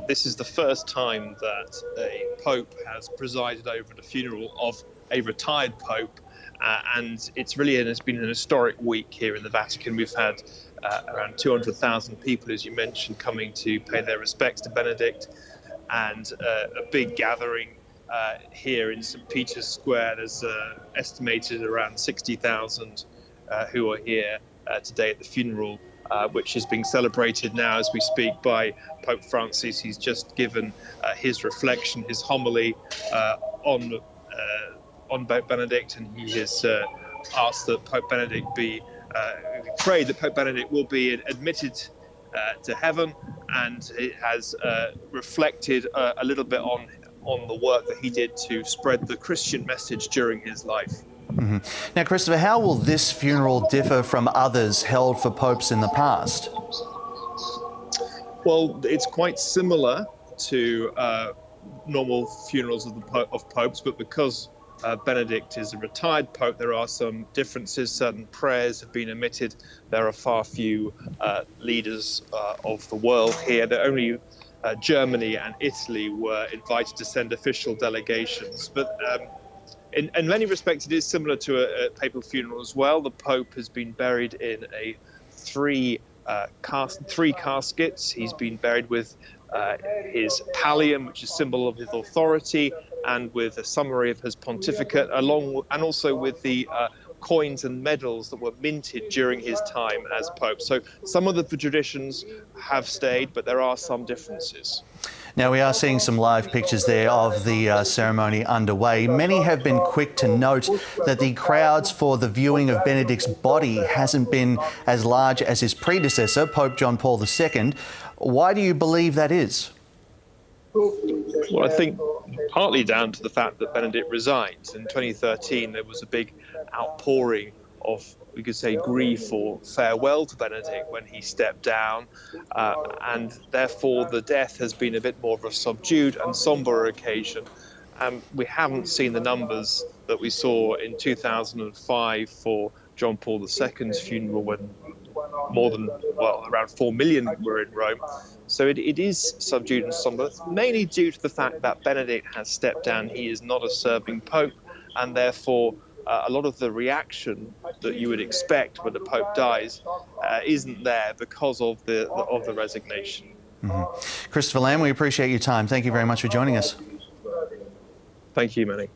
This is the first time that a pope has presided over the funeral of a retired pope, and it's been an historic week here in the Vatican. We've had around 200,000 people, as you mentioned, coming to pay their respects to Benedict, and a big gathering here in St. Peter's Square. There's estimated around 60,000 who are here today at the funeral, which is being celebrated now as we speak by Pope Francis. He's just given his reflection, his homily on Pope Benedict, and he has asked that Pope Benedict prayed that Pope Benedict will be admitted to heaven, and it has reflected a little bit on the work that he did to spread the Christian message during his life. Mm-hmm. Now, Christopher, how will this funeral differ from others held for popes in the past? Well, it's quite similar to normal funerals of popes, but because Benedict is a retired pope, there are some differences. Certain prayers have been omitted. There are far few leaders of the world here. Only Germany and Italy were invited to send official delegations. But in many respects, it is similar to a papal funeral as well. The Pope has been buried in three caskets. He's been buried with his pallium, which is a symbol of his authority, and with a summary of his pontificate, and also with the coins and medals that were minted during his time as Pope. So some of the traditions have stayed, but there are some differences. Now, we are seeing some live pictures there of the ceremony underway. Many have been quick to note that the crowds for the viewing of Benedict's body hasn't been as large as his predecessor, Pope John Paul II. Why do you believe that is? Well, I think partly down to the fact that Benedict resigned. In 2013, there was a big outpouring of, we could say, grief or farewell to Benedict when he stepped down, and therefore the death has been a bit more of a subdued and somber occasion. We haven't seen the numbers that we saw in 2005 for John Paul II's funeral, when around 4 million were in Rome. So it is subdued and somber, mainly due to the fact that Benedict has stepped down. He is not a serving pope, and therefore a lot of the reaction that you would expect when the Pope dies isn't there because of the resignation. Mm-hmm. Christopher Lamb, we appreciate your time. Thank you very much for joining us. Thank you, Manny.